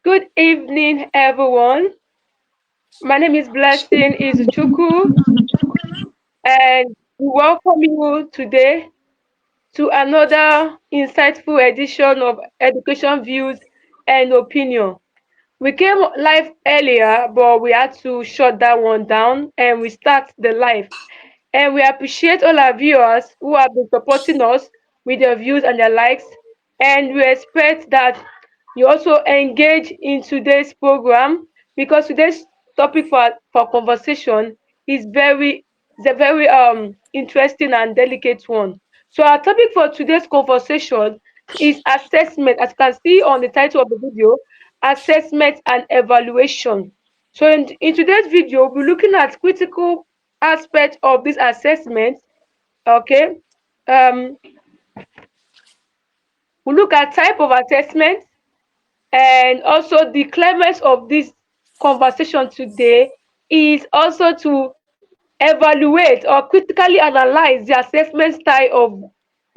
Good evening, everyone. My name is Blessing Izuchukwu, and we welcome you today to another insightful edition of Education Views and Opinion. We came live earlier, but we had to shut that one down and we start the live. And we appreciate all our viewers who have been supporting us with their views and their likes. And we expect that you also engage in today's program because today's topic for conversation is a very interesting and delicate one. So our topic for today's conversation is assessment. As you can see on the title of the video, assessment and evaluation. So in today's video, we'll be looking at critical aspects of this assessment. Okay. Um, we'll look at type of assessment and also the climax of this conversation today is also to evaluate or critically analyze the assessment style of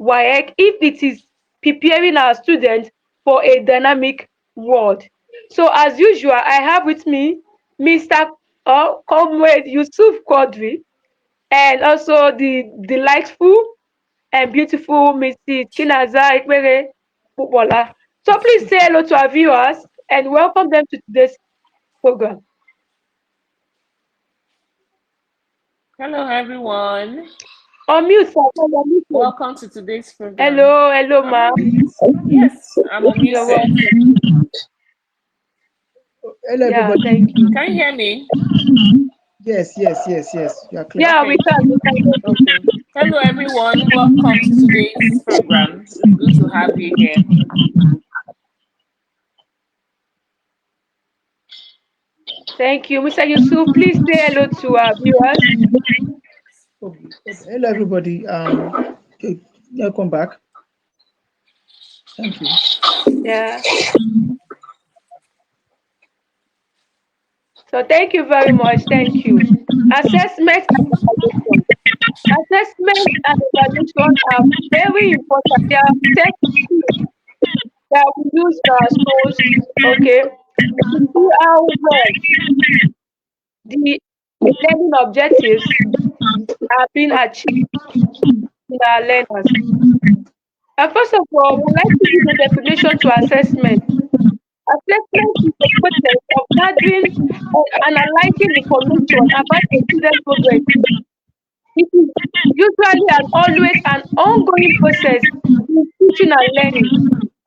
WAEC if it is preparing our students for a dynamic world. So as usual, I have with me Mr. Comrade Yusuf Quadri and also the delightful and beautiful Mrs. Chinaza Ikpere Pupola. So please say hello to our viewers and welcome them to today's program. Hello, everyone. Unmute, sir. Unmute. Welcome to today's program. Hello, ma'am. Yes, I'm on You're music. welcome. Hello, Yeah, everybody. thank you. Can you hear me? Yes. You are clear. Yeah, Okay. we can. We can. Okay. Hello, everyone. Welcome to today's program. It's good to have you here. Thank you. Mr. Yusuf, please say hello to our viewers. Hello, everybody. Okay, welcome back. Thank you. Yeah. So thank you very much. Thank you. Assessment and evaluation. Assessment and evaluation are very important. They are tests that we use in our schools, okay, to see how well the learning objectives are being achieved in our learners. First of all, we would like to give a definition to assessment. Assessment is the process of gathering and analyzing information about a student's progress. It is usually and always an ongoing process in teaching and learning.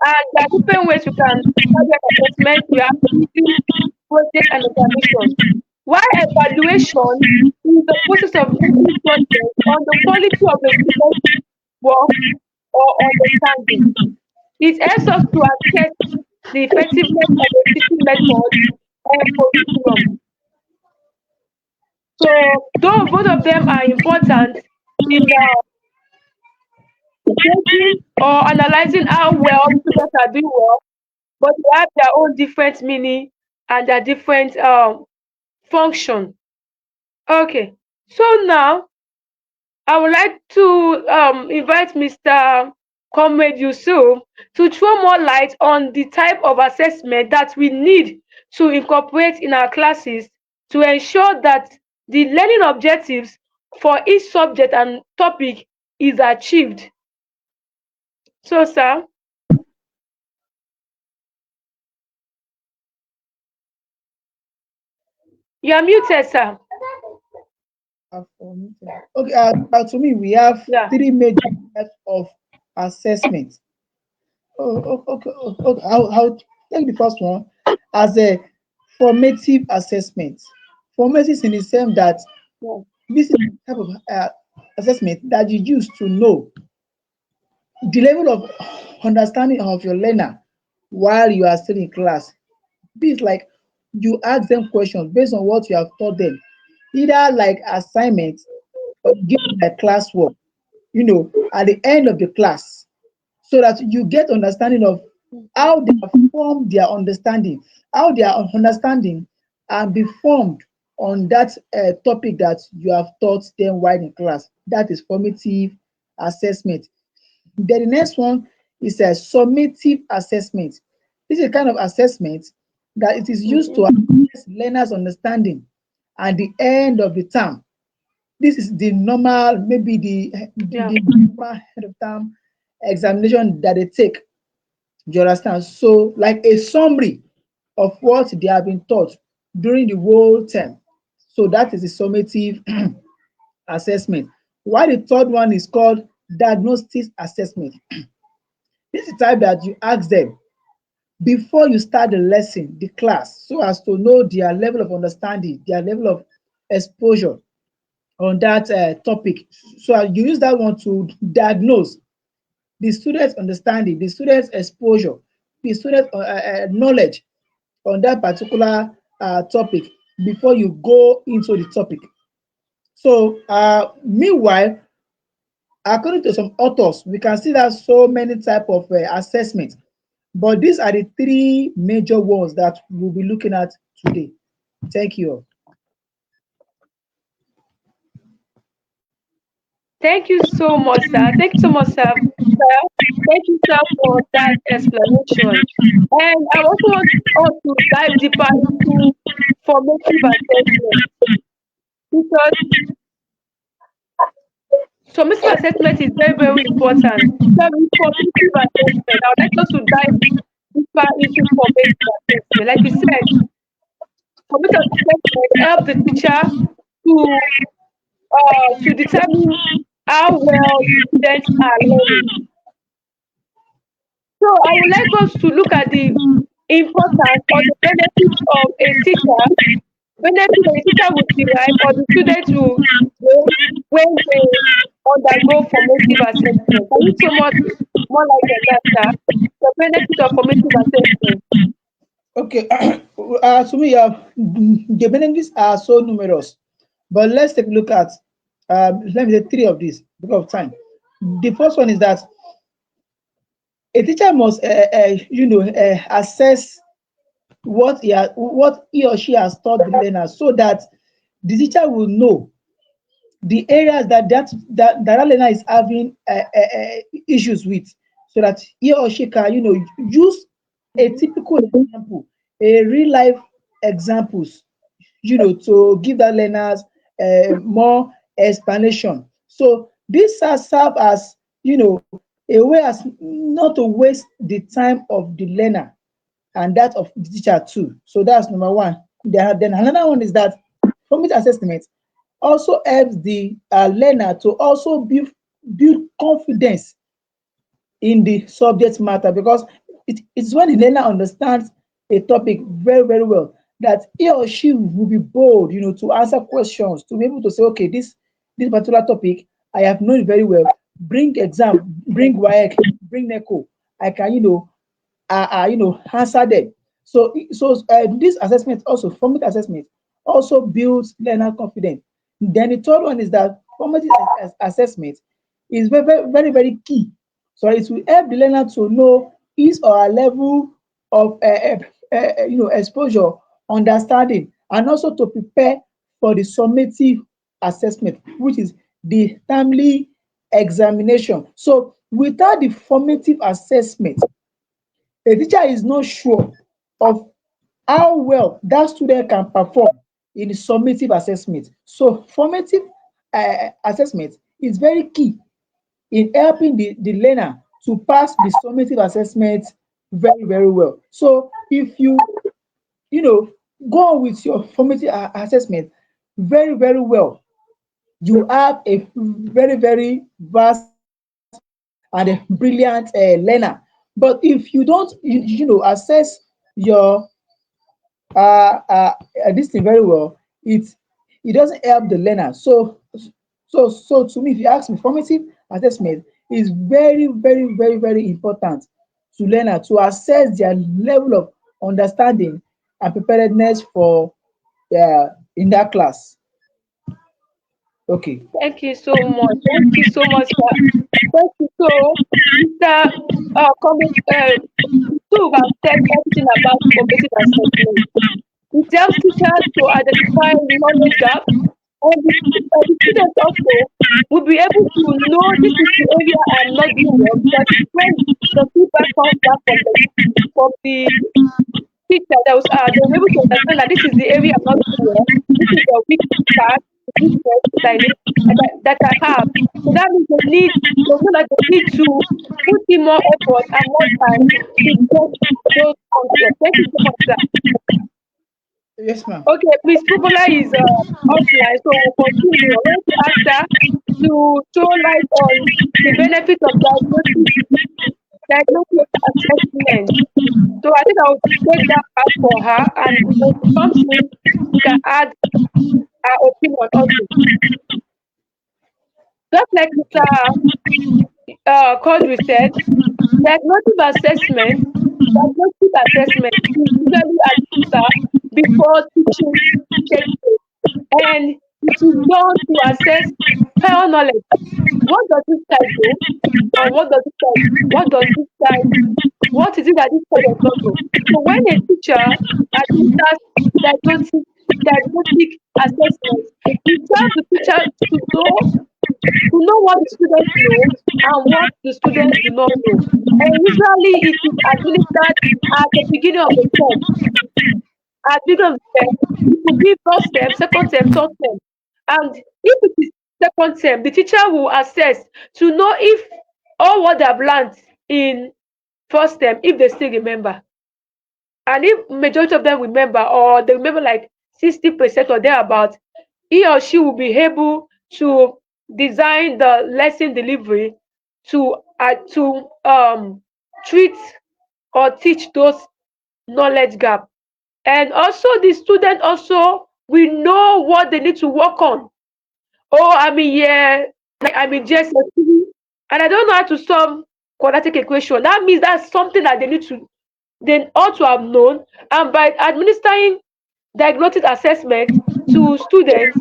And there are different ways you can target assessment. We have quizzes, project, and evaluation. While evaluation is the process of making judgment on the quality of the student's work or understanding. It helps us to assess the effectiveness of the teaching method and curriculum. So, though both of them are important in judging or analyzing how well students are doing well, but they have their own different meaning and their different function. Okay, so now I would like to invite Mr. Comrade Yusuf to throw more light on the type of assessment that we need to incorporate in our classes to ensure that the learning objectives for each subject and topic is achieved. So, sir, you are muted, sir. Okay. To me, we have Yeah. three major types of assessment. Okay. I'll take the first one as a formative assessment. Formative in the sense that Yeah. this is the type of assessment that you use to know the level of understanding of your learner while you are still in class. This like you ask them questions based on what you have taught them, either like assignment or give them like classwork, at the end of the class, so that you get understanding of how they have formed their understanding, how their understanding and be formed on that topic that you have taught them while in class. That is formative assessment. Then the next one is a summative assessment. This is a kind of assessment that it is used to Okay. assess learners' understanding at the end of the term. This is the normal, maybe Yeah. the normal end of term examination that they take. Do you understand? So, like a summary of what they have been taught during the whole term. So that is the summative assessment. While the third one is called diagnostic assessment. This is the type that you ask them before you start the lesson, the class, so as to know their level of understanding, their level of exposure on that topic. So you use that one to diagnose the student's understanding, the student's exposure, the student's knowledge on that particular topic before you go into the topic. So, meanwhile, according to some authors, we can see that so many type of assessment, but these are the three major ones that we'll be looking at today. Thank you. Thank you so much, sir. Thank you so much, sir. Sir. Thank you, sir, for that explanation. And I also want us to dive deeper into formative assessment because formative assessment is very, very important. So, with formative assessment, I would like us to dive deeper into formative assessment. Like you said, formative assessment help the teacher to determine how well the students are learning. So I would like us to look at the importance or the benefits of a teacher, benefit that a teacher will derive or the students will gain when they undergo formative assessment. Can you say more light on that, sir? The benefit of formative assessment. Okay, to me, the benefits are so numerous, but let's take a look at, let me say three of these because of time. The first one is that a teacher must, assess what he or she has taught the learner, so that the teacher will know the areas that learner is having issues with, so that he or she can, use a Mhm. typical example, a real life examples, to give that learners more explanation. So this has served as, a way as not to waste the time of the learner and that of the teacher too. So that's number one. Then another one is that formative assessment also helps the learner to also build confidence in the subject matter, because it's when the learner understands a topic very, very well that he or she will be bold, to answer questions, to be able to say, okay, this particular topic I have known it very well. Bring exam, bring WAEC, bring NECO. I can, answer them. So this assessment also, formative assessment, also builds learner confidence. Then the third one is that formative assessment is very, very, very, very key. So it will help the learner to know his or her level of exposure, understanding, and also to prepare for the summative assessment, which is the timely examination. So without the formative assessment, a teacher is not sure of how well that student can perform in the summative assessment. So formative assessment is very key in helping the learner to pass the summative assessment very, very well. So if you know go on with your formative assessment very, very well, you have a very, very vast and a brilliant learner. But if you don't assess your this thing very well, it doesn't help the learner. So to me, if you ask me, formative assessment is very, very, very, very important to learner to assess their level of understanding and preparedness for in that class. Okay. Thank you so much. Thank you so much, sir. Thank you. So, Mr. So have said everything about formative assessment. It helps teachers to identify knowledge gaps, and the students also will be able to know this is the area I'm not doing well because when the feedback comes back from the teacher, they'll be able to understand that this is the area I'm not doing well, this is the weak part, weakness that I need that I have. So that means they know that they need to put in more effort and more time to get those concepts. Thank you so much, sir. Yes, ma'am. Okay, Miss Fubola is offline, so we'll continue. I want to ask her to show light on the benefit of diagnostic assessment. So I think I'll take that part for her, and when she comes in, she can add her opinion also. Just like Mr. Quadri said, diagnostic assessment, diagnostic assessment is usually administered before teaching takes place, and it is done to assess prior knowledge. What does this child do? Or what is it that this child does not know? So when a teacher administers diagnostic diagnostic assessment, it tells the teacher to know what the students know and what the students do not know. And usually it is administered at the beginning of the term. At the beginning of the term, it could be first term, second term, third term. And if it is second term, the teacher will assess to know if all what they have learned in first term, if they still remember. And if majority of them remember, or they remember like 60% or thereabout, he or she will be able to design the lesson delivery to treat or teach those knowledge gap. And also the student also will know what they need to work on. Oh, I'm in GSS3 and I don't know how to solve quadratic equation. That means that's something that they ought to have known. And by administering diagnostic assessment to students,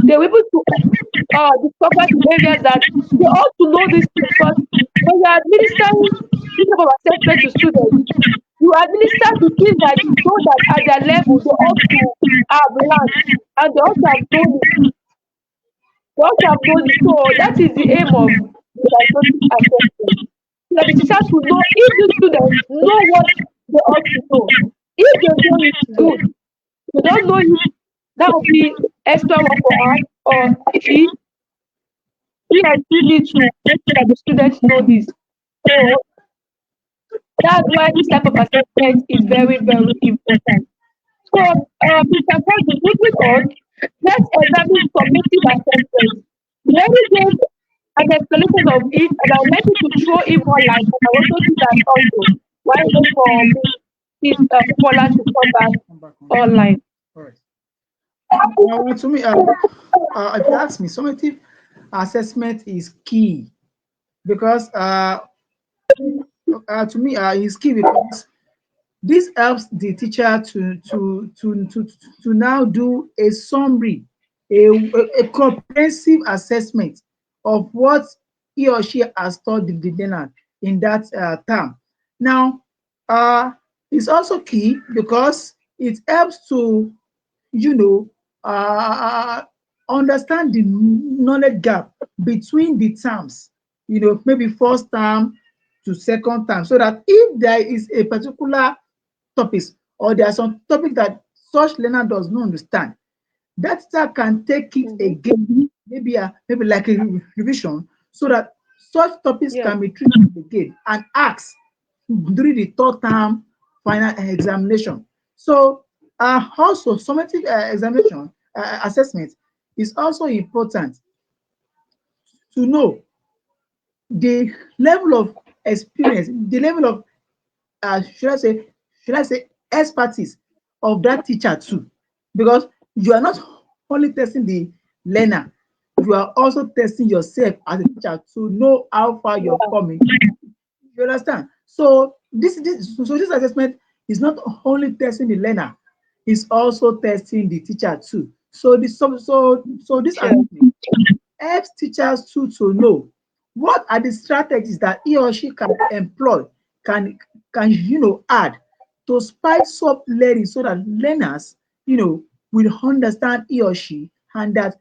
they were able to discover the areas that they ought to know this thing. Because when you're administering this type of assessment to students, you administer the things that you know that at their level they ought to have learned and they ought to have known it. They ought to have known it. So that is the aim of the diagnostic assessment. So that the teachers will know if the students know what they ought to know. If they know it, good. If they don't know it, that will be extra work for us, or he or she need to make sure that the students know this. So that's why this type of assessment is very, very important. So, Mr. President, moving on, let's examine summative assessment. We already gave an explanation of it, and I would like you to throw in more light, and I also do that also. Why wait for Ms. Paula to come back Come back on. online? All right. Now, to me, if you ask me, summative assessment is key because to me is key because this helps the teacher to now do a summary, a comprehensive assessment of what he or she has taught the learner in that term. Now, it's also key because it helps to, you know, understand the knowledge gap between the terms, maybe first term to second term, so that if there is a particular topics or there are some topic that such learner does not understand, that teacher can take it again, maybe like a revision, so that such topics Yeah. can be treated again and asked during the third term final examination. So also summative examination assessment is also important to know the level of experience, the level of should I say expertise of that teacher too, because you are not only testing the learner, you are also testing yourself as a teacher to know how far you're Yeah. coming. You understand? So this assessment is not only testing the learner, it's also testing the teacher too. So this Sure. assessment helps teachers too to know what are the strategies that he or she can employ, can add to spice up learning so that learners will understand he or she, and that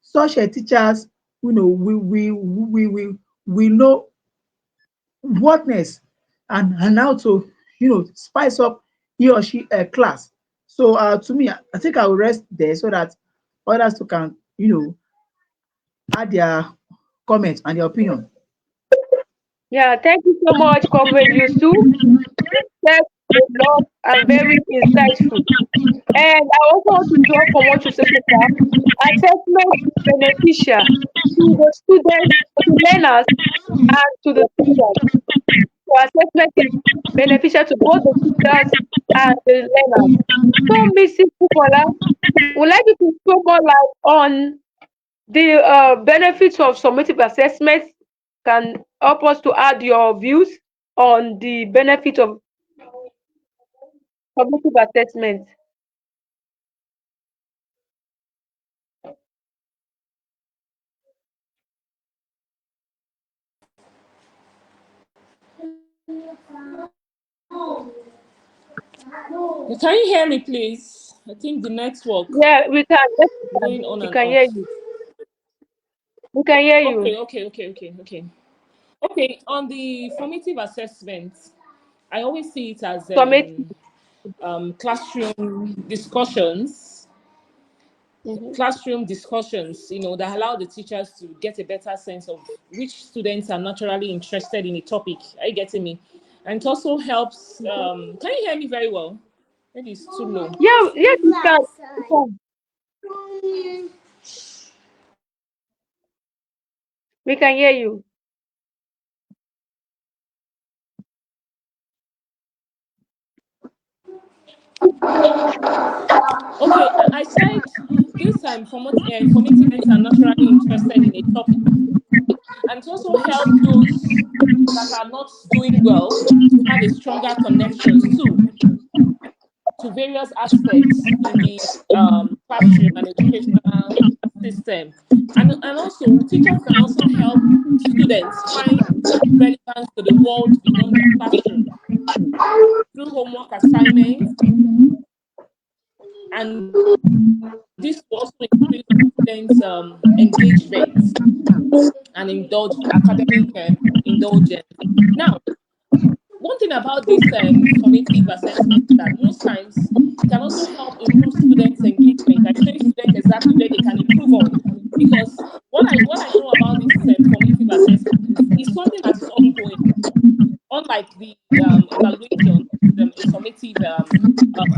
such a teachers we know whatness and how to spice up he or she class. So to me, I think I will rest there so that others too can, add their comments and their opinion. Yeah, thank you so much, Comrade Yusuf. Said a lot and very insightful. And I also want to draw from what you said, Peter. Assessment is beneficial to the students, to learners, and to the teachers. So assessment is beneficial to both the teachers and the learners. So, Mrs. Kukola, would like you to throw more light on the benefits of summative assessment. Can help us to add your views on the benefit of summative assessment. Can you hear me, please? I think the network Yeah, we can. Yes, going on we and can hear off. you. We can hear Okay, you. okay, okay, okay, okay. Okay, on the formative assessment, I always see it as Summative. classroom discussions, Mhm. that allow the teachers to get a better sense of which students are naturally interested in a topic. Are you getting me? And it also helps. Can you hear me very well? Maybe it's too low. Yeah, yes, we can. We can. We can hear you. Okay, I said this formative students are naturally interested in a topic, and it also helps those that are not doing well to have a stronger connections to various aspects in the classroom and educational system. And also, teachers can also help students find relevance to the world beyond the classroom through homework assignments, and this will also increase students' engagement and academic indulgence. Now, one thing about this formative assessment is that most times it can also help improve students' engagement by showing students exactly where they can improve on. Because what I know about this formative assessment is something that is ongoing. Unlike the evaluation, a summative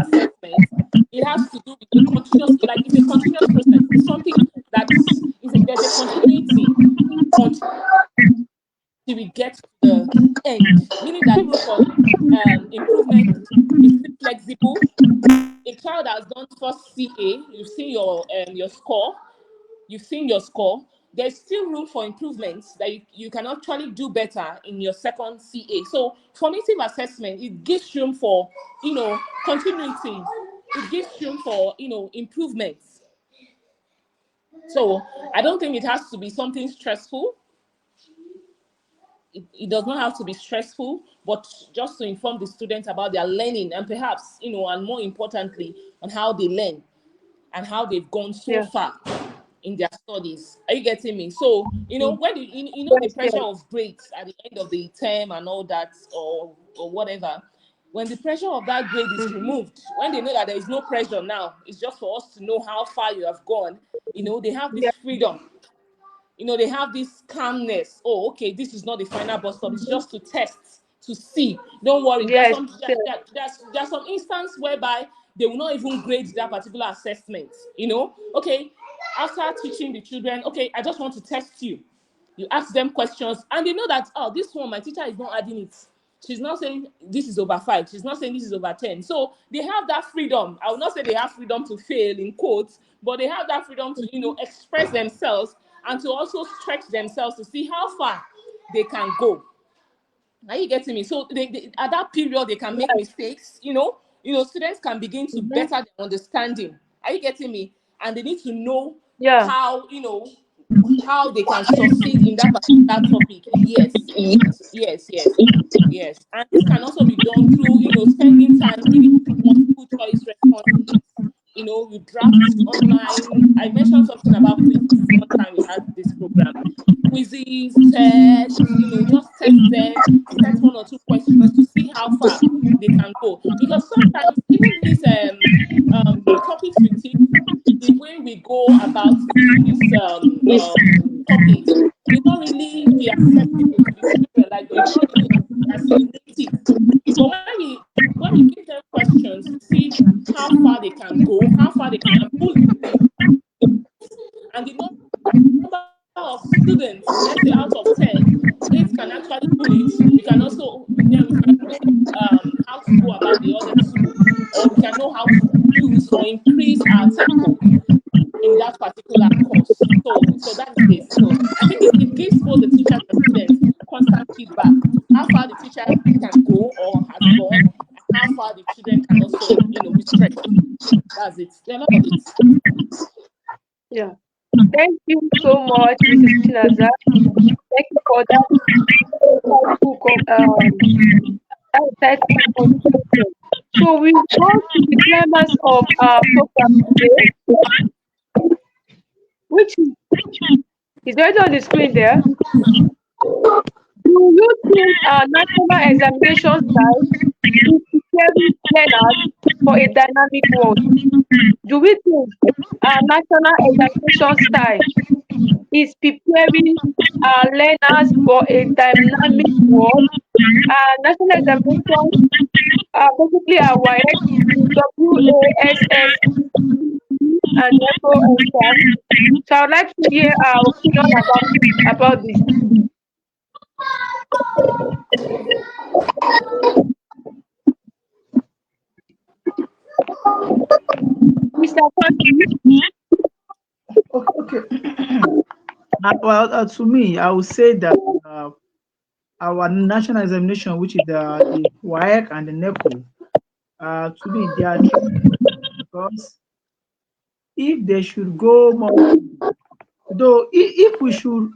assessment, it has to do with a continuous, like it's a continuous process. It's something there's a continuity until we get to the end, meaning that the room for improvement is still flexible. A child has done first CA, you've seen your score, you've seen your score. There's still room for improvements that you can actually do better in your second CA. So formative assessment, it gives room for continuity. It gives room for improvements. So I don't think it has to be something stressful. It does not have to be stressful, but just to inform the students about their learning and perhaps, and more importantly, on how they learn and how they've gone so Yeah. far in their studies. Are you getting me? So, Mm. when the Yes, pressure yes. of grades at the end of the term and all that, or whatever, when the pressure of that grade is Mhm. removed, when they know that there is no pressure now, it's just for us to know how far you have gone, they have Yeah. this freedom. They have this calmness. Oh, okay, this is not the final bus stop. It's just to test, to see. Don't worry. There's Yes. some Yes. there's some instance whereby they will not even grade that particular assessment. Okay, after teaching the children, okay, I just want to test you. You ask them questions, and they know that, oh, this one, my teacher is not adding it. She's not saying this is over 5. She's not saying this is over 10. So they have that freedom. I will not say they have freedom to fail in quotes, but they have that freedom to, express themselves and to also stretch themselves to see how far they can go. Are you getting me? So at that period, they can make Yes. mistakes. Students can begin to Mhm. better their understanding. Are you getting me? And they need to know Yeah. how they can succeed in that particular topic. Yes, yes, yes, yes. And this can also be done through, spending time giving multiple choice responses. You draft online. I mentioned something about quizzes one time we had this program. Quizzes, tests, just test them, set one or two questions to see how far they can go. Because sometimes even these topics we teach, the way we go about teaching these topics may not really be accessible to the children. Like they may not really assimilate it. But when we give them questions to see how far they can go, how far they can pull it, and the number of students, let's say out of 10, 8 can actually pull it. We can also then we can know how to go about the other two, or we can know how to reduce or increase our tempo in that particular course. So that's it. So I think it gives both the teachers and students constant feedback. How far the teacher can go or has gone, and how far the children can also, be stretched. That's it. There are a lot of it. Yeah. Thank you so much, Mrs. Chinaza. Thank you for that insightful contribution. So we go to the climax of our program today, which is already on the screen there. Do you think our national examination style is preparing learners for a dynamic world? Do we think our national examination style is preparing our learners for a dynamic world? Our national examination are basically our WASS and NECO exam. So I would like to hear our opinion about this. Mr. Frankie, Okay. Well, to me, I would say that our national examination, which is the WAEC and the NECO, to me, they are tricky because if they should go more, though, if we should,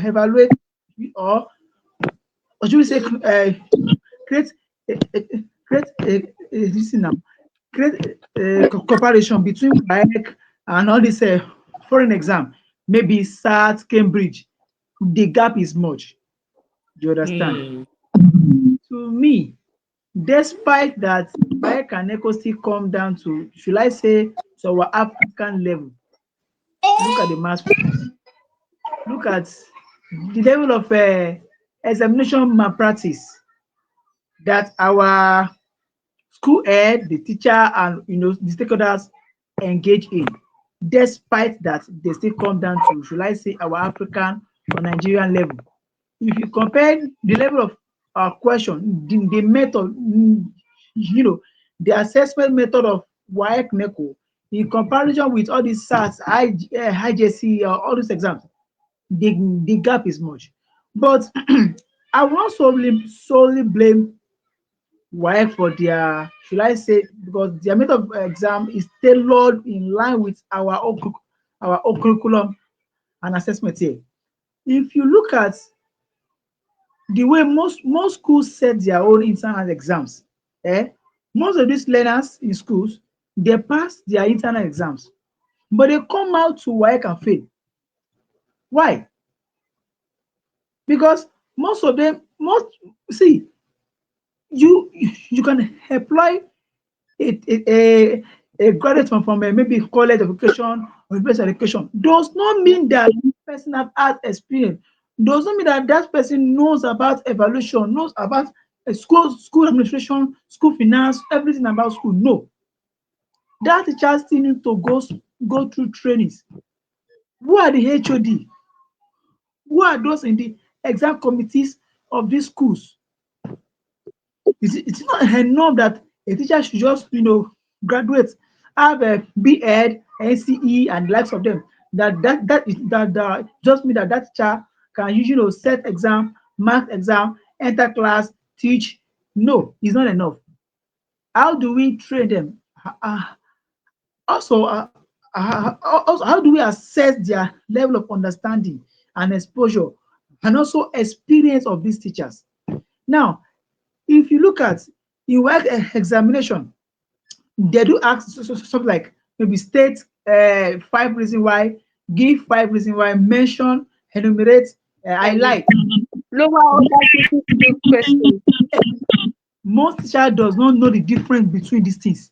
evaluate or should we say, create, create this thing now, create a cooperation between WAEC and all this foreign exam, maybe SAT, Cambridge. The gap is much. Do you understand? Hmm. To me, despite that, WAEC and NECO still come down to, should I say, to our African level. Look at the mass figures. Look at the level of examination malpractice that our school head, the teacher, and the stakeholders engage in. Despite that, they still come down to, should I say, our African or Nigerian level. If you compare the level of question, the method, the assessment method of WAEC NECO in comparison with all these SATs, IJC, all these exams, the gap is much. But I won't solely blame WAEC for their, should I say, because their method of exam is tailored in line with our own curriculum and assessment here. If you look at the way most schools set their own internal exams, eh, most of these learners in schools, they pass their internal exams, but they come out to WAEC and fail. Why? Because most of them, see, you can apply a graduate from maybe college education or university education does not mean that this person have had experience, does not mean that that person knows about evaluation, knows about school administration, school finance, everything about school. No, that teacher still need to go through trainings. Who are the HOD? Who are those in the exam committees of these schools? It's not enough that a teacher should just graduate, have a B.Ed, NCE, and the likes of them. That just mean that teacher can set exam, mark exam, enter class, teach. No, it's not enough. How do we train them? Also, also, how do we assess their level of understanding and exposure, and also experience of these teachers? Now, if you look at in work examination, they do ask something like maybe state 5 reasons why, give 5 reasons why, mention, enumerate, highlight. lower other skills questions. Most teacher does not know the difference between these things.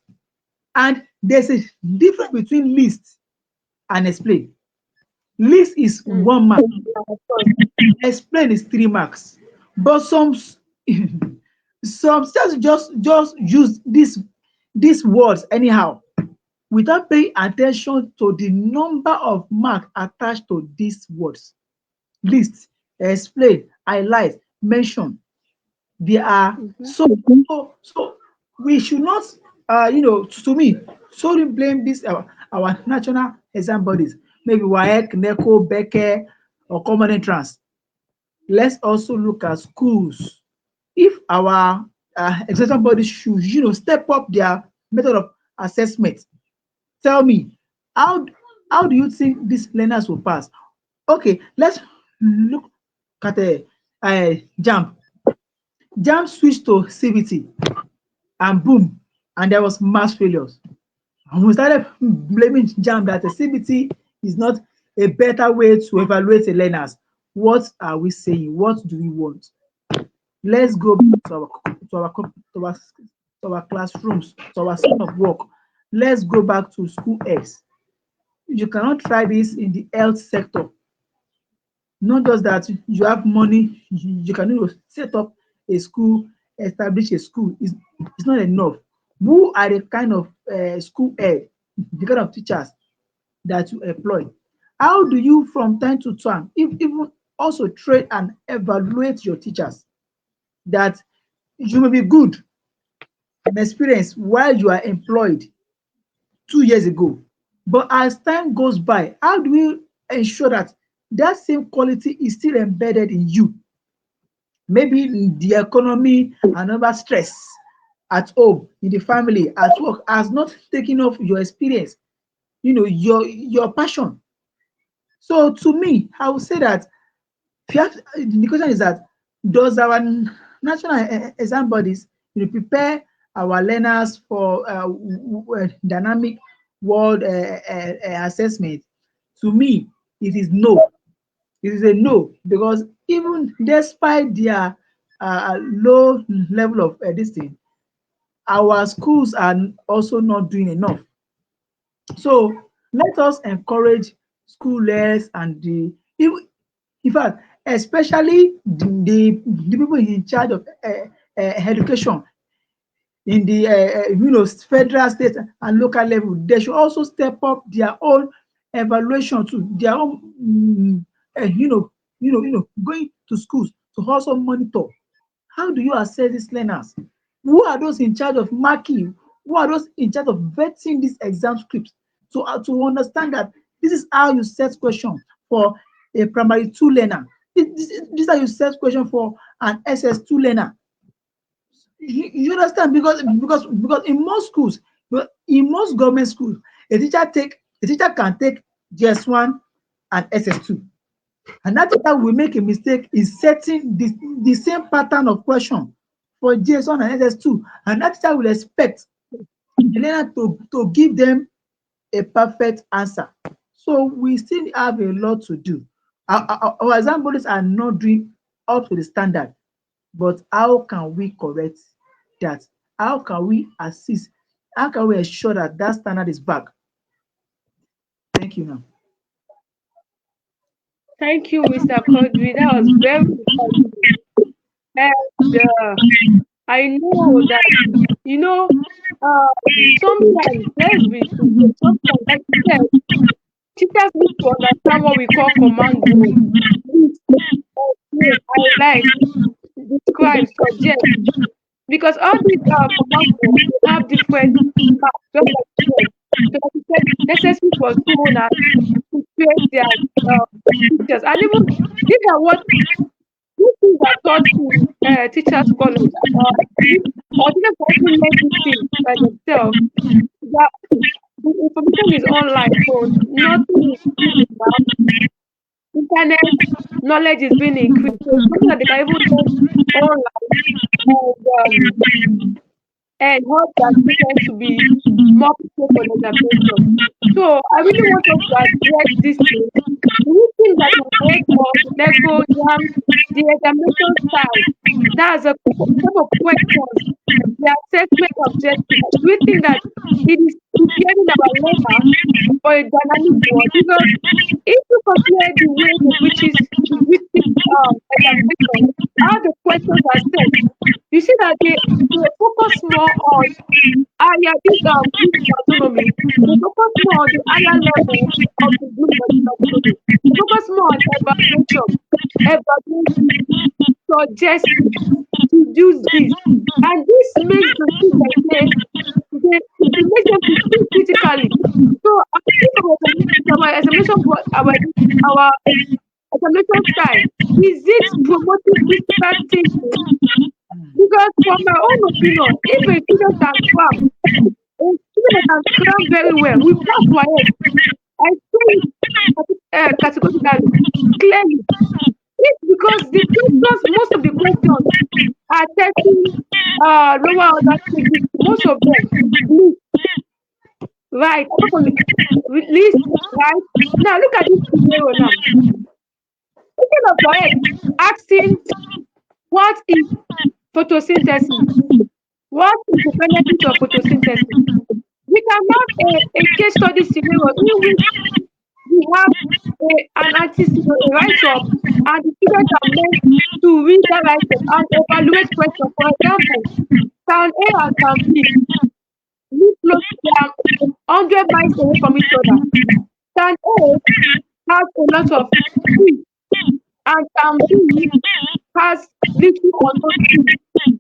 And there's a difference between list and explain. List is Mm. 1 mark, Yeah, of course. explain is 3 marks. But some teachers just use these words anyhow without paying attention to the number of marks attached to these words. List, explain, highlight, mention. They are Mhm. so we should not to me solely blame this our national exam bodies, maybe WAEC, NECO, BECE or common entrance. Let's also look at schools. If our examination bodies should step up their method of assessment, tell me, how how do you think these learners will pass? Okay, let's look at JAMB. JAMB switched to CBT and boom, and there was mass failures. And we started blaming JAMB that the CBT is not a better way to evaluate the learners. What are we saying? What do we want? Let's go back to our classrooms, to our scene of work. Let's go back to school X. You cannot try this in the health sector. Not just that you have money, you can set up a school, establish a school. It's not enough. Who are the kind of school head, the kind of teachers that you employ? How do you from time to time even also train and evaluate your teachers? That you may be good and experienced while you are employed 2 years ago, but as time goes by, how do we ensure that that same quality is still embedded in you? Maybe the economy and other stress at home, in the family, at work has not taken off your experience, your passion. So to me, I would say that the question is that, does our national exam bodies prepare our learners for dynamic world assessment? To me, it is no. It is a no, because even despite their low level of this thing, our schools are also not doing enough. So let us encourage schoolers and in fact, especially the people in charge of education in the federal, state, and local level. They should also step up their own evaluation to their own, going to schools to also monitor. How do you assess these learners? Who are those in charge of marking? Who are those in charge of vetting these exam scripts to understand that this is how you set question for a primary two learner? This is how you set question for an SS2 learner. You understand? Because in most schools, in most government schools, a teacher can take GS1 and SS2, and that teacher will make a mistake in setting the same pattern of question for GS1 and SS2, and that teacher will expect the learner to give them a perfect answer. So we still have a lot to do. Our exam bodies are not doing up to the standard, but how can we correct that? How can we assist? How can we ensure that that standard is back? Thank you now. Thank you, Mr. Quadri. That was very insightful. And I know that, you know, sometimes, let's be sincere, sometimes, like you said, teachers need to understand what we call command words. List, explain, highlight, describe, suggest. Because all these command words have different marks, just like you said. So like you said, necessary for school owners to create their teachers. And even these are what these things are taught in teachers' college. Or teachers can also learn these things by themselves. That the information is online, so nothing is hidden now. Internet knowledge is being increased. So it's something that they can even learn online. And and help their students to be more prepared for the examination. So I really want us to address this thing. Do you think that in grade or level exam, the examination style, that's a type of questions, the assessment objective, do you think that it is preparing our learner for a dynamic world? Because if you compare the way in which is written examination, how the questions are set, you see that they focus more on higher this autonomy. They focus more on the higher level of the group autonomy. They focus more on evaluation, suggesting to use this. And this makes the student it makes them to think critically. So I think our examination our examination style, is it promoting critical thinking? Because from my own opinion, if a student can cram, a student that can cram very well will pass WAEC. I say it categorically, clearly. It's because the questions, most of the questions are testing lower order stages, most of them. List, right? Apart from the list, right? Now look at this scenario now. Instead of WAEC asking what is photosynthesis? What is the benefit of photosynthesis? We can have a case study scenario in which we have an a write-up, and the students are meant to read that write-up and evaluate questions. For example, town A and town B live close to them, 100 miles away from each other. Town A has a lot of trees, and town B has little or no trees.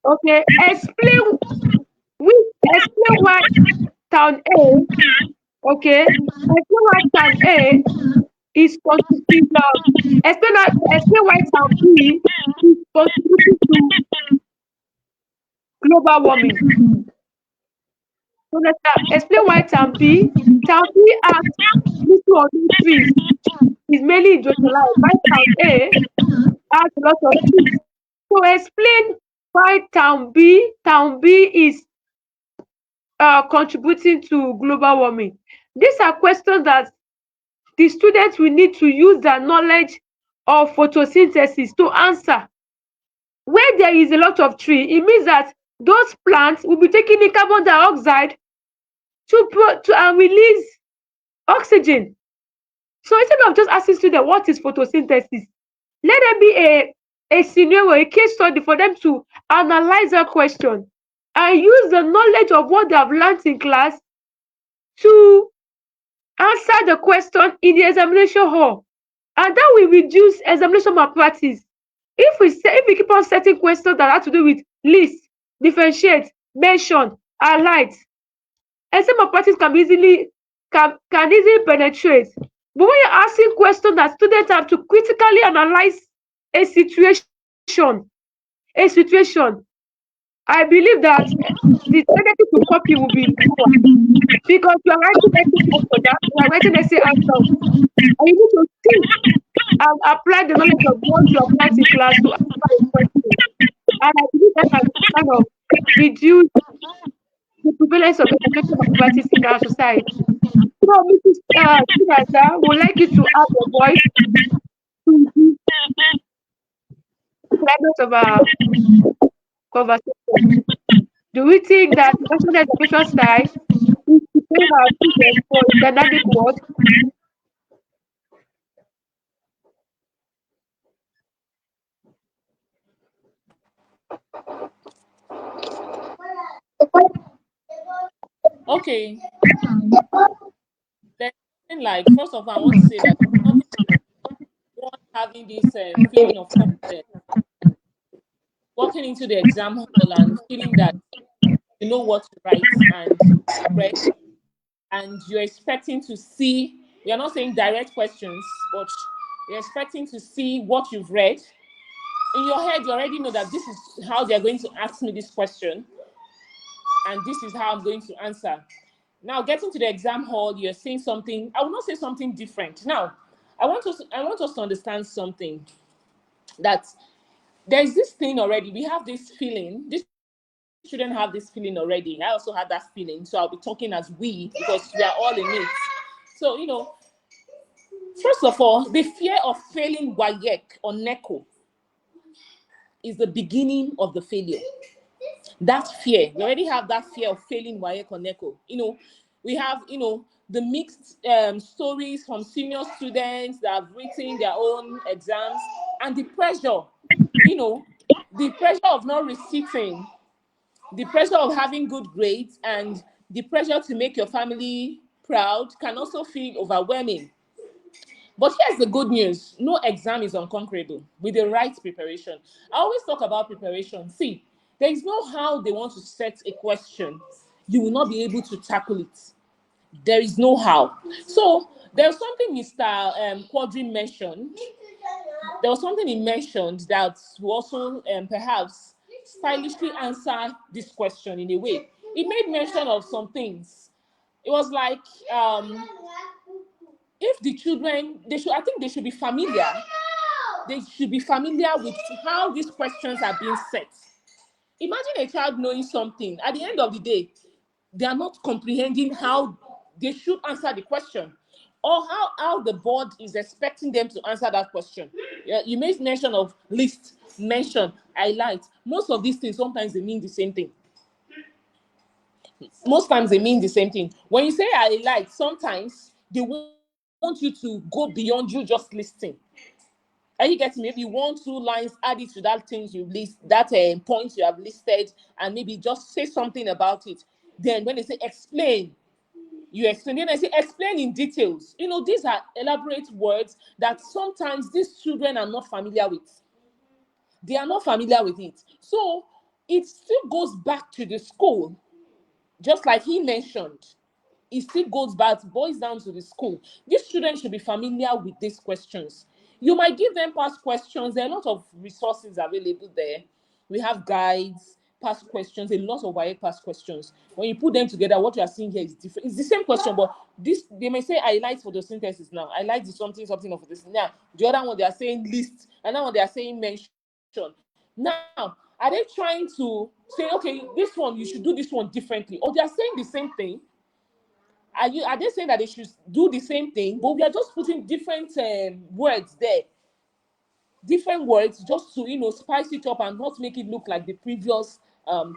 Okay, explain why town A, okay, explain why town A is contributing explain why town B is contributing to global warming. So let's explain why town B has little or no trees, is mainly industrialized, while town A has a lot of trees. So explain why town B is contributing to global warming. These are questions that the students will need to use their knowledge of photosynthesis to answer. Where there is a lot of tree, it means that those plants will be taking in carbon dioxide to release oxygen. So instead of just asking students what is photosynthesis, let there be a scenario, a case study for them to analyze that question and use the knowledge of what they have learned in class to answer the question in the examination hall, and that will reduce examination malpractice. If we keep on setting questions that have to do with list, differentiate, mention, highlight, exam malpractice can easily penetrate. But when you're asking questions that students have to critically analyze a situation, I believe that the tendency to copy will be lower, because you are writing essay question, you are writing essay answers, and you need to think and apply the knowledge of what you have learned in class to answer a question. And I believe that can kind of reduce the prevalence of education malpractice in our society. So, Mrs. Chinaza, would like you to add your voice to the climate of our conversation. Do we think that national education style is preparing our students for a dynamic world? Okay. There's something like, first of all, I want to say that nothing wrong having this feeling of confidence, walking into the exam hall and feeling that you know what to write and read, and you're expecting to see, we are not saying direct questions, but you're expecting to see what you've read. In your head, you already know that this is how they're going to ask me this question, and this is how I'm going to answer. Now, getting to the exam hall, you're saying something, I will not say something different. Now, I want us to understand something, that there's this thing already. We have this feeling, this children have this feeling already. I also had that feeling, so I'll be talking as we because we are all in it. So first of all, the fear of failing WAEC or NECO is the beginning of the failure. That fear, we already have that fear of failing WAEC or NECO. We have, the mixed stories from senior students that have written their own exams, and the pressure, the pressure of not receiving, the pressure of having good grades, and the pressure to make your family proud can also feel overwhelming. But here's the good news: no exam is unconquerable with the right preparation. I always talk about preparation. See, there is no how they want to set a question. You will not be able to tackle it. There is no how. So there's something Mr. Quadri mentioned. There was something he mentioned that will also perhaps stylishly answer this question in a way. He made mention of some things. It was like, if the children, I think they should be familiar. They should be familiar with how these questions are being set. Imagine a child knowing something. At the end of the day, they are not comprehending how they should answer the question, or how the board is expecting them to answer that question. Yeah, you made mention of list, mention, highlight. Most of these things, sometimes they mean the same thing. Most times they mean the same thing. When you say highlight, sometimes they want you to go beyond you just listing. And you get maybe 1-2 lines added to that things you list, that point you have listed, and maybe just say something about it. Then when they say explain, you explain. Then I say explain in details. These are elaborate words that sometimes these children are not familiar with. They are not familiar with it. So it still goes back to the school, just like he mentioned. It still boils down to the school. These children should be familiar with these questions. You might give them past questions. There are a lot of resources available there. We have guides, past questions, a lot of WAEC past questions. When you put them together, what you are seeing here is different. It's the same question, but this, they may say I like photosynthesis now. I like the something of this. Now, the other one they are saying list, and now one they are saying mention. Now, are they trying to say, okay, this one, you should do this one differently? Or they are saying the same thing? Are they saying that they should do the same thing, but we are just putting different words there, different words, just to spice it up and not make it look like the previous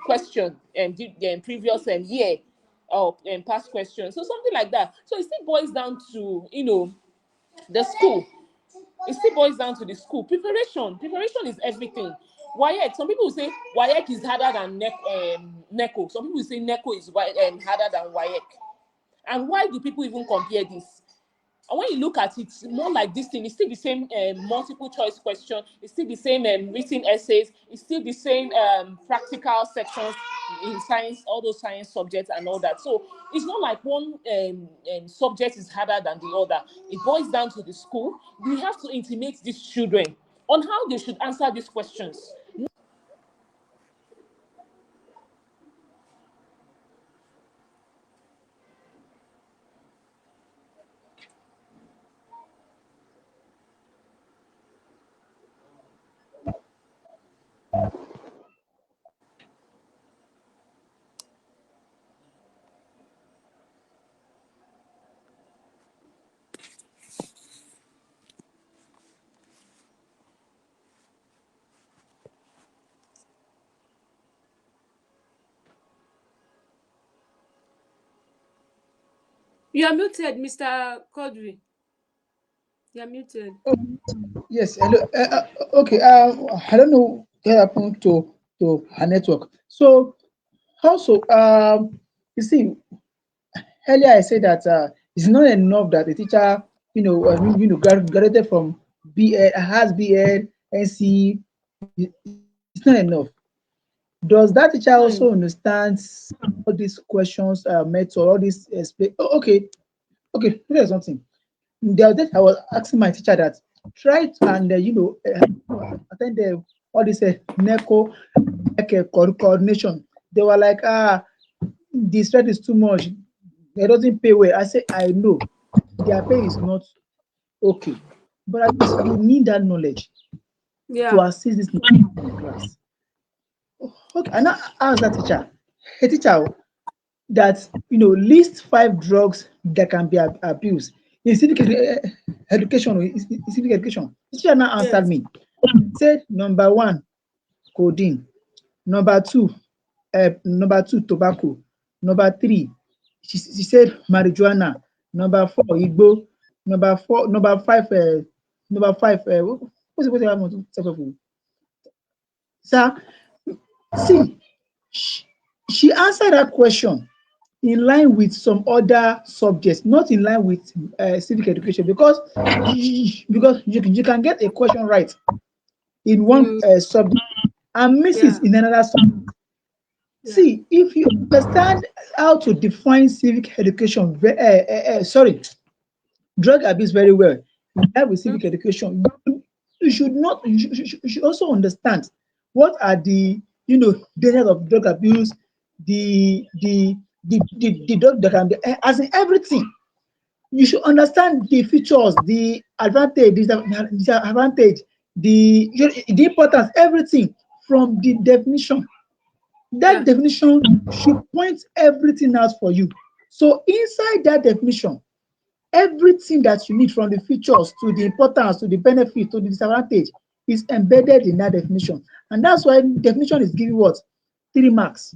question and the previous year or past question, so something like that. So it still boils down to the school. It still boils down to the school. Preparation is everything. WAEC, some people will say WAEC is harder than NECO. Some people will say NECO is harder than WAEC. And why do people even compare this? And when you look at it, more like this thing, it's still the same multiple choice question. It's still the same written essays. It's still the same practical sections in science, all those science subjects and all that. So it's not like one subject is harder than the other. It boils down to the school. We have to intimate these children on how they should answer these questions. You are muted, Mr. Quadri. You are muted. Yes, hello. Okay. I don't know what happened to her network. So also, you see, earlier I said that it's not enough that the teacher, graduated from BL, has BL, NC. It's not enough. Does that teacher No. also understands all these questions, method, all this explain? Okay, okay. Here's something. The other day I was asking my teacher that try to and attend all this NECO like coordination. They were like, the stress is too much. It doesn't pay well. I say I know their pay is not okay, but at least you need that knowledge to Yeah. assist this in class. Okay, and I asked that teacher, a teacher that list 5 drugs that can be abused in civic education. In civic education, the teacher now answered Yes. me. Said number one, codeine. Number two, tobacco. Number three, she said marijuana. Number four, igbo. Number five, what's the other one? Sir, see, she, she answered that question in line with some other subjects, not in line with civic education, because you can get a question right in one Mm, subject and miss it yeah, in another subject. yeah. See, if you understand how to define civic education, drug abuse very well, in line with Mm, civic education, you should not. You should also understand what are the dangers of drug abuse, the drug that can be as in everything. You should understand the features, the advantage, disadvantage, the importance, everything from the definition. That yeah. definition should point everything out for you. So inside that definition, everything that you need from the features to the importance to the benefit to the disadvantage is embedded in that definition. And that's why definition is giving what? 3 marks.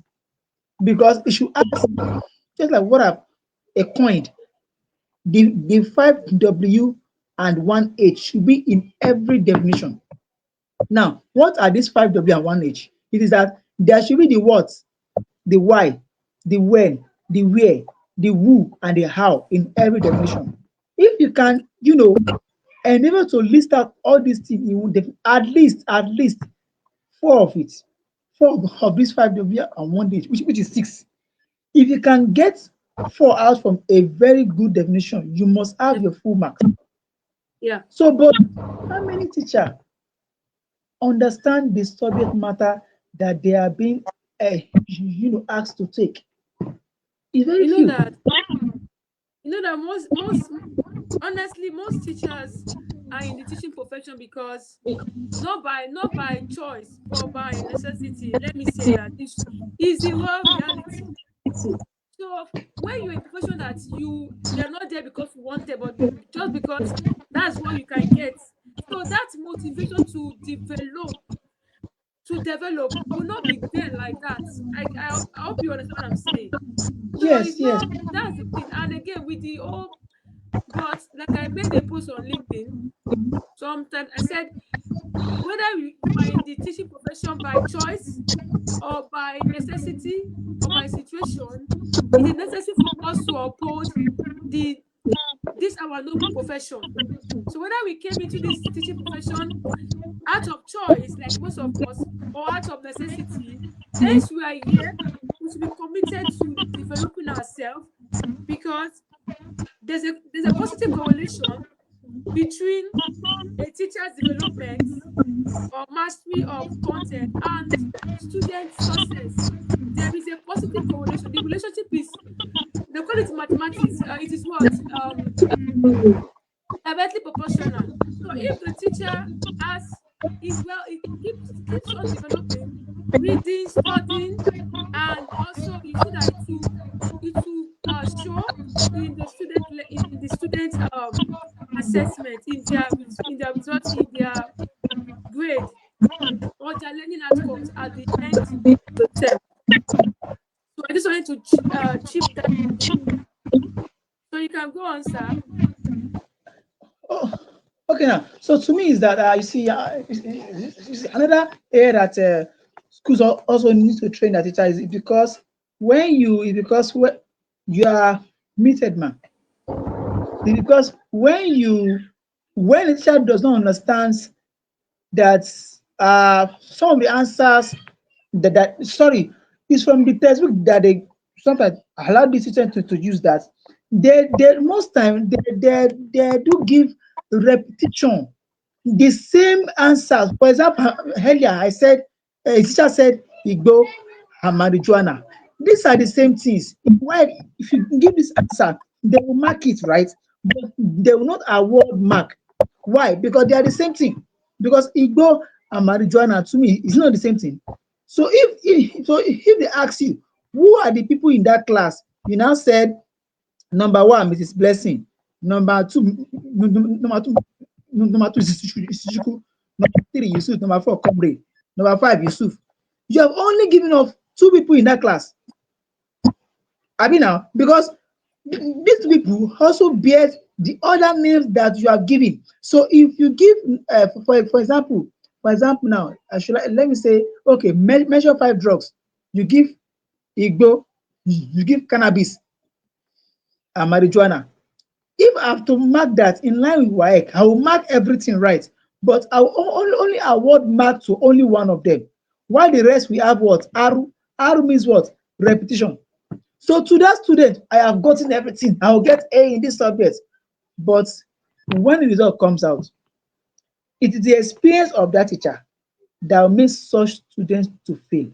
Because it should ask, just like what I've coined, the 5W and 1H should be in every definition. Now, what are these 5W and 1H? It is that there should be the what, the why, the when, the where, the who, and the how in every definition. If you can, enable to list out all these things in at least four of it, four of these 5W and 1H, which is six. If you can get four out from a very good definition, you must have your full mark. Yeah. So, but how many teachers understand the subject matter that they are being asked to take? It's very You know few. that most honestly most teachers are in the teaching profession because not by choice but by necessity. Let me say that is the raw reality. So when you're in a profession that you're not there because you want it, but just because that's what you can get. So that motivation to develop will not be there like that. I hope you understand what I'm saying. So Yes, it's yes, not that's the thing. And again, with the whole but like I made a post on LinkedIn. Sometimes I said whether you are in the teaching profession by choice or by necessity or by situation, it is necessary for us to uphold the this our noble profession. So whether we came into this teaching profession out of choice, like most of us, or out of necessity, hence we are here, we should be committed to developing ourselves because there's a positive correlation between a teacher's development or mastery of content and student success. There is a positive correlation. The relationship is, they call it mathematics. It is what? Directly proportional. So if the teacher has is well, it keeps on developing, reading, studying, and also you see that it will show in the in the student assessment, in their results, in their grade or their learning outcomes at the end of the term. So I just wanted to chip that in. So you can go on, sir. Oh, okay. Now, so to me is that you see, another area that schools also need to train their teacher is because when you are meted man. It's because when the teacher does not understand that some of the answers that sorry is from the textbook that they sometimes allow the student to use that they most time they do give repetition the same answers. For example, earlier I said a teacher said igbo and marijuana. These are the same things. Why if you give this answer, they will mark it right, but they will not award mark. Why? Because they are the same thing. Because igbo and marijuana to me is not the same thing. So if they ask you who are the people in that class, you now said number one, Mrs. Blessing, number two, number two is Ishiku, number three, Yusuf, number four, Comrade, number five, Yusuf. You have only given off two people in that class. Abi now, because these people also bear the other names that you have given. So if you give, for example now, let me say, okay, measure five drugs. You give igbo, you give cannabis and marijuana. If I have to mark that in line with WAEC, I will mark everything right, but I will only award mark to only one of them. While the rest we have what? Aru. Aru means what? Repetition. So to that student, I have gotten everything. I will get A in this subject. But when the result comes out, it is the experience of that teacher that will make such students to fail.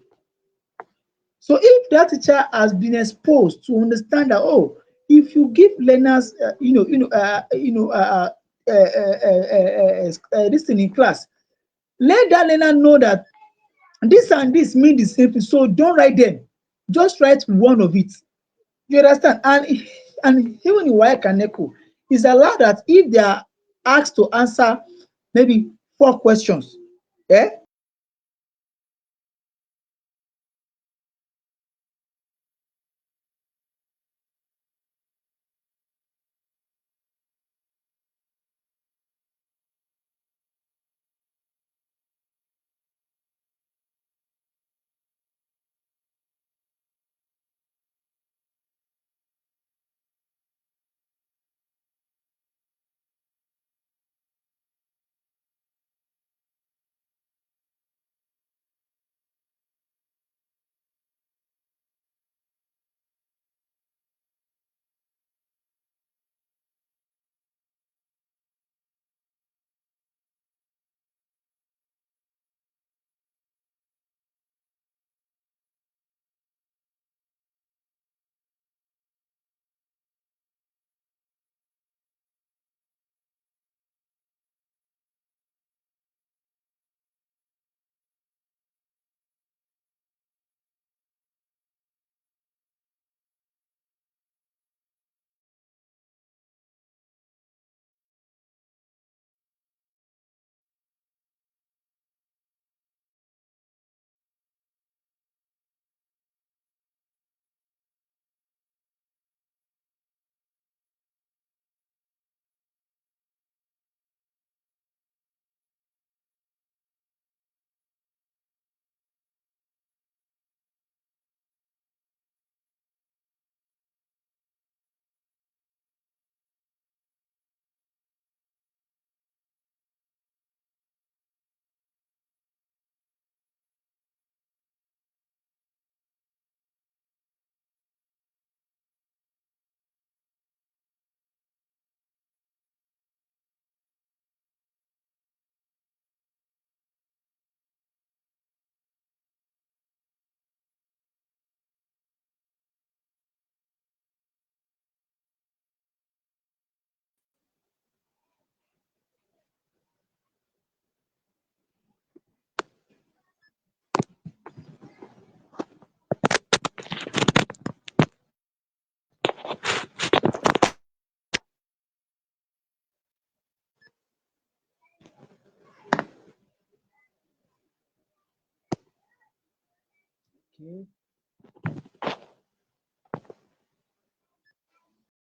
So if that teacher has been exposed to understand that, oh, if you give learners, this thing in class, let that learner know that this and this mean the same thing. So don't write them. Just write one of it. You understand? And even in WAEC and NECO, it's allowed that if they are asked to answer maybe four questions, eh, okay.